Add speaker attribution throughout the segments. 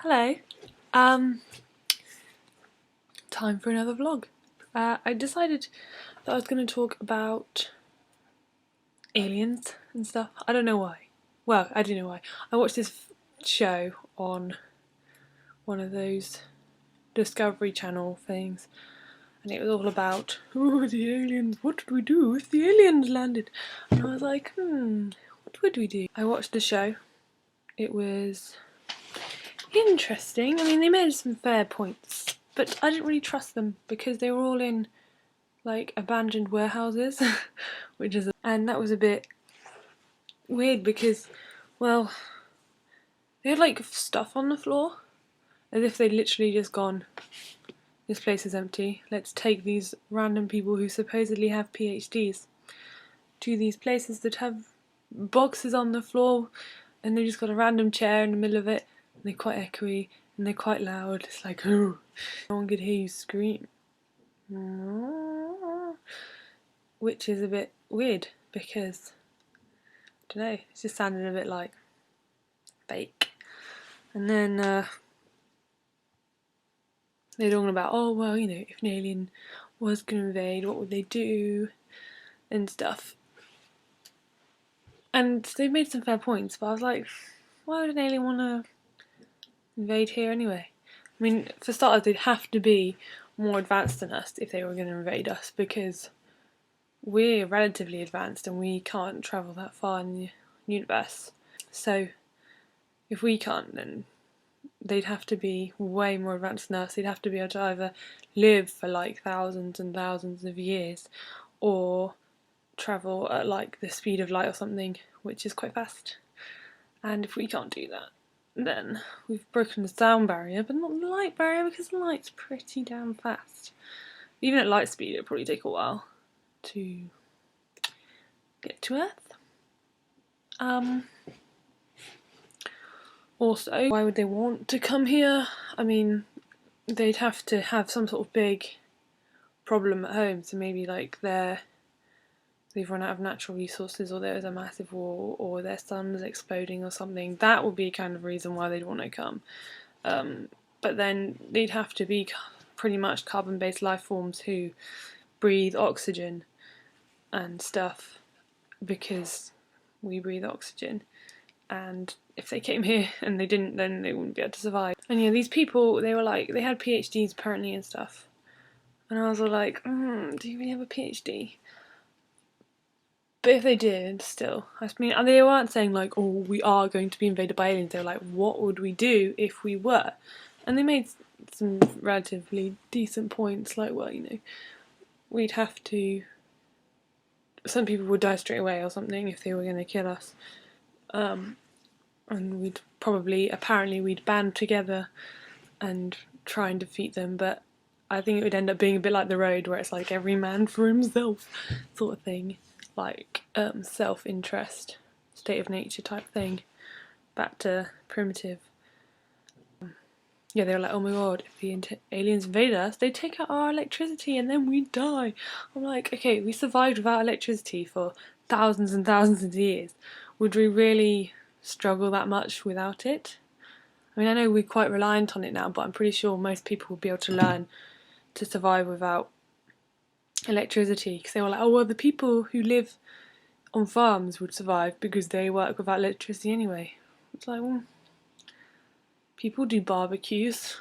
Speaker 1: Hello. Time for another vlog. I decided that I was going to talk about aliens and stuff. I don't know why. Well, I do know why. I watched this show on one of those Discovery Channel things, and it was all about, oh, the aliens, what did we do if the aliens landed? And I was like, what would we do? I watched the show. It was interesting. I mean, they made some fair points, but I didn't really trust them because they were all in like abandoned warehouses, and that was a bit weird because, well, they had like stuff on the floor as if they'd literally just gone, this place is empty, let's take these random people who supposedly have PhDs to these places that have boxes on the floor, and they've just got a random chair in the middle of it, and they're quite echoey and they're quite loud. It's like, oh, no one could hear you scream, which is a bit weird because, I don't know, it just sounded a bit like fake. And then they're talking about, oh well, you know, if an alien was going to invade, what would they do and stuff. And they made some fair points, but I was like, why would an alien want to invade here anyway? I mean, for starters, they'd have to be more advanced than us if they were going to invade us, because we're relatively advanced and we can't travel that far in the universe. So if we can't, then they'd have to be way more advanced than us. They'd have to be able to either live for like thousands and thousands of years or travel at like the speed of light or something, which is quite fast. And if we can't do that, then we've broken the sound barrier, but not the light barrier, because the light's pretty damn fast. Even at light speed, it'll probably take a while to get to Earth. Also, why would they want to come here? I mean, they'd have to have some sort of big problem at home, so maybe like they've run out of natural resources, or there's a massive war, or their sun's exploding or something. That would be a kind of reason why they'd want to come. But then they'd have to be pretty much carbon-based life forms who breathe oxygen and stuff, because we breathe oxygen. And if they came here and they didn't, then they wouldn't be able to survive. And yeah, these people, they were like, they had PhDs apparently and stuff. And I was like, do you really have a PhD? But if they did, still, I mean, they weren't saying like, oh, we are going to be invaded by aliens. They were like, what would we do if we were? And they made some relatively decent points, like, well, you know, we'd have to, some people would die straight away or something if they were going to kill us. And we'd probably, apparently we'd band together and try and defeat them, but I think it would end up being a bit like The Road, where it's like every man for himself sort of thing, like self-interest, state of nature type thing, back to primitive. Yeah, they were like, oh my god, if the aliens invade us, they take out our electricity and then we die. I'm like, okay, we survived without electricity for thousands and thousands of years. Would we really struggle that much without it? I mean, I know we're quite reliant on it now, but I'm pretty sure most people would be able to learn to survive without electricity, because they were like, oh well, the people who live on farms would survive because they work without electricity anyway. It's like, well, people do barbecues,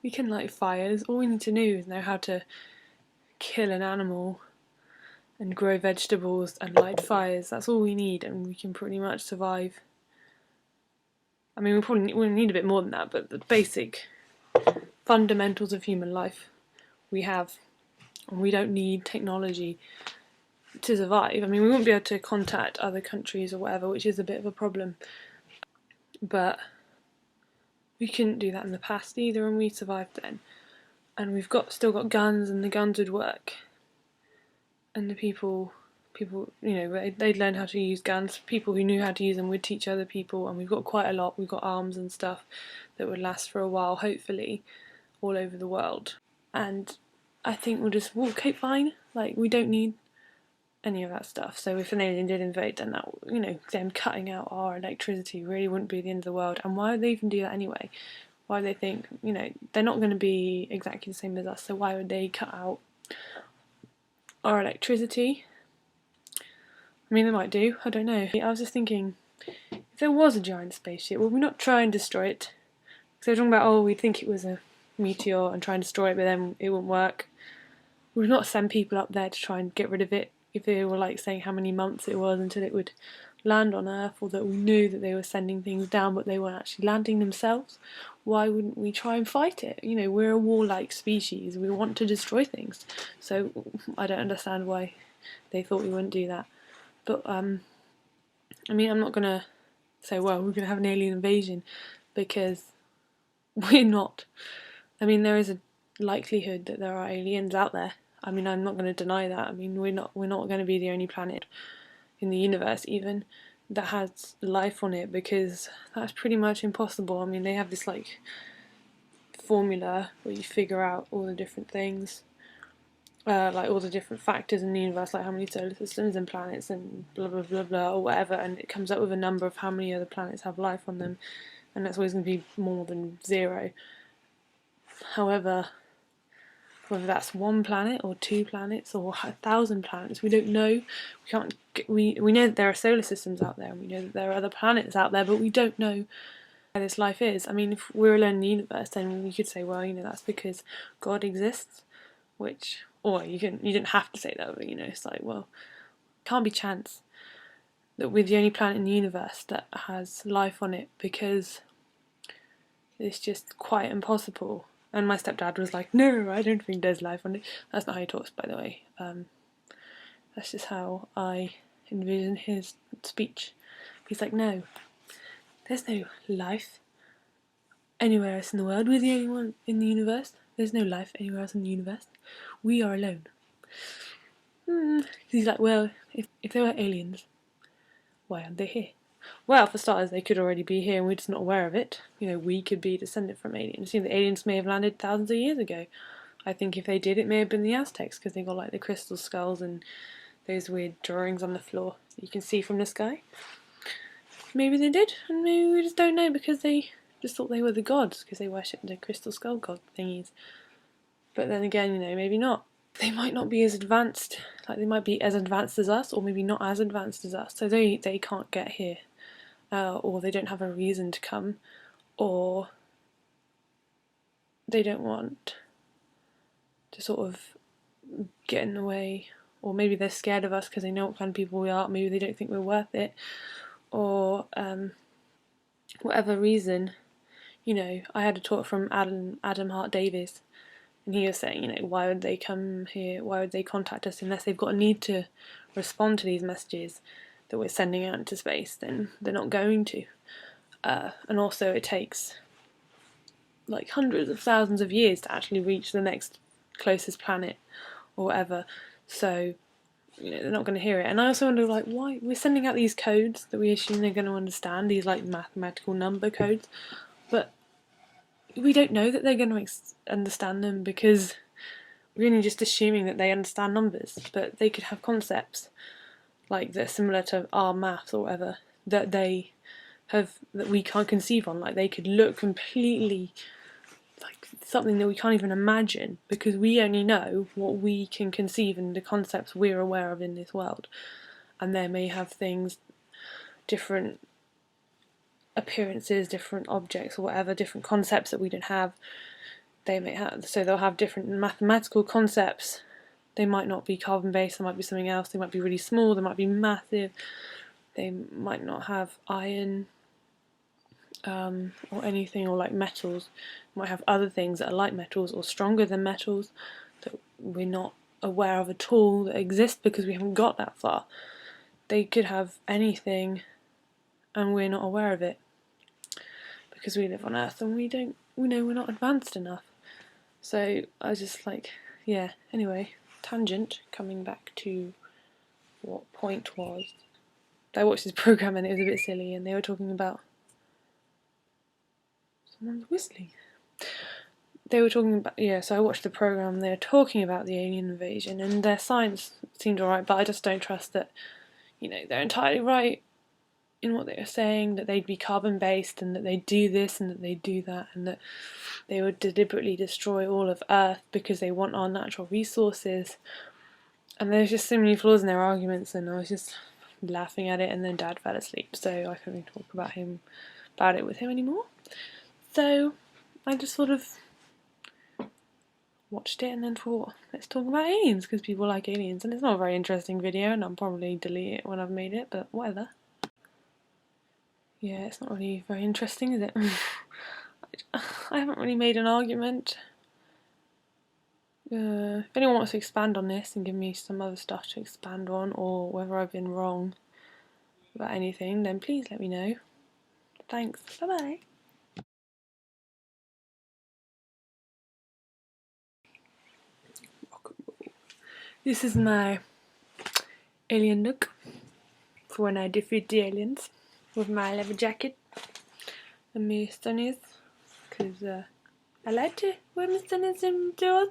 Speaker 1: we can light fires, all we need to do is know how to kill an animal and grow vegetables and light fires. That's all we need, and we can pretty much survive. I mean, we'll need a bit more than that, but the basic fundamentals of human life we have, and we don't need technology to survive. I mean, we won't be able to contact other countries or whatever, which is a bit of a problem, but we couldn't do that in the past either, and we survived then. And we've still got guns, and the guns would work. And the people, you know, they'd learn how to use guns. People who knew how to use them would teach other people, and we've got quite a lot. We've got arms and stuff that would last for a while, hopefully, all over the world. And I think we'll cope fine. Like, we don't need any of that stuff. So if an alien did invade, then that, you know, them cutting out our electricity really wouldn't be the end of the world. And why would they even do that anyway? Why they think, they're not going to be exactly the same as us, so why would they cut out our electricity? I mean, they might do, I don't know. I was just thinking, if there was a giant spaceship, would we not try and destroy it? Because they were talking about, oh, we'd think it was a meteor and try and destroy it, but then it wouldn't work. Would we not send people up there to try and get rid of it if they were like saying how many months it was until it would land on Earth, or that we knew that they were sending things down but they weren't actually landing themselves? Why wouldn't we try and fight it? We're a warlike species, we want to destroy things, so I don't understand why they thought we wouldn't do that. But I mean, I'm not gonna say, well, we're gonna have an alien invasion, because we're not. I mean, there is a likelihood that there are aliens out there. I mean, I'm not going to deny that. I mean, we're not going to be the only planet in the universe even that has life on it, because that's pretty much impossible. I mean, they have this like formula where you figure out all the different things, like all the different factors in the universe, like how many solar systems and planets and blah blah blah blah or whatever, and it comes up with a number of how many other planets have life on them, and that's always going to be more than 0. However, whether that's 1 planet or 2 planets or 1,000 planets, we don't know. We can't. We know that there are solar systems out there, and we know that there are other planets out there, but we don't know where this life is. I mean, if we're alone in the universe, then we could say, well, that's because God exists, which, or you didn't have to say that, but it's like, well, it can't be chance that we're the only planet in the universe that has life on it, because it's just quite impossible. And my stepdad was like, no, I don't think there's life on it. That's not how he talks, by the way. That's just how I envision his speech. He's like, no, there's no life anywhere else in the world. We're the only one in the universe. There's no life anywhere else in the universe. We are alone. He's like, well, if there were aliens, why aren't they here? Well, for starters, they could already be here and we're just not aware of it. We could be descended from aliens. The aliens may have landed thousands of years ago. I think if they did, it may have been the Aztecs, because they got like the crystal skulls and those weird drawings on the floor that you can see from the sky. Maybe they did, and maybe we just don't know, because they just thought they were the gods, because they worshipped the crystal skull god thingies. But then again, maybe not. They might not be as advanced, like they might be as advanced as us, or maybe not as advanced as us, so they can't get here. Or they don't have a reason to come, or they don't want to sort of get in the way, or maybe they're scared of us because they know what kind of people we are, maybe they don't think we're worth it, or whatever reason. I had a talk from Adam Hart Davis, and he was saying, why would they come here, why would they contact us unless they've got a need to respond to these messages that we're sending out into space? Then they're not going to. And also it takes like hundreds of thousands of years to actually reach the next closest planet or whatever, so they're not going to hear it. And I also wonder, like, why we're sending out these codes that we assume they're going to understand, these like mathematical number codes, but we don't know that they're going to understand them, because we're only just assuming that they understand numbers, but they could have concepts like they're similar to our maths or whatever that they have, that we can't conceive on. Like they could look completely like something that we can't even imagine, because we only know what we can conceive and the concepts we're aware of in this world, and they may have things, different appearances, different objects or whatever, different concepts that we don't have. They may have, so they'll have different mathematical concepts. They might not be carbon based, they might be something else, they might be really small, they might be massive, they might not have iron or anything, or like metals. They might have other things that are like metals or stronger than metals that we're not aware of at all that exist, because we haven't got that far. They could have anything and we're not aware of it, because we live on Earth and we know we're not advanced enough. So I was just like, yeah, anyway, tangent, coming back to what point was. I watched this program and it was a bit silly, and they were talking about someone's whistling. They were talking about, yeah, so I watched the program and they were talking about the alien invasion, and their science seemed alright, but I just don't trust that, they're entirely right in what they were saying, that they'd be carbon based and that they'd do this and that they'd do that and that they would deliberately destroy all of Earth because they want our natural resources. And there's just so many flaws in their arguments, and I was just laughing at it, and then Dad fell asleep, so I couldn't talk about it with him anymore. So I just sort of watched it and then thought, let's talk about aliens, because people like aliens, and it's not a very interesting video, and I'll probably delete it when I've made it, but whatever. Yeah, it's not really very interesting, is it? I haven't really made an argument. If anyone wants to expand on this and give me some other stuff to expand on, or whether I've been wrong about anything, then please let me know. Thanks. Bye bye. This is my alien look for when I defeat the aliens with my leather jacket and my sunnies, because I like to wear my sunnies indoors.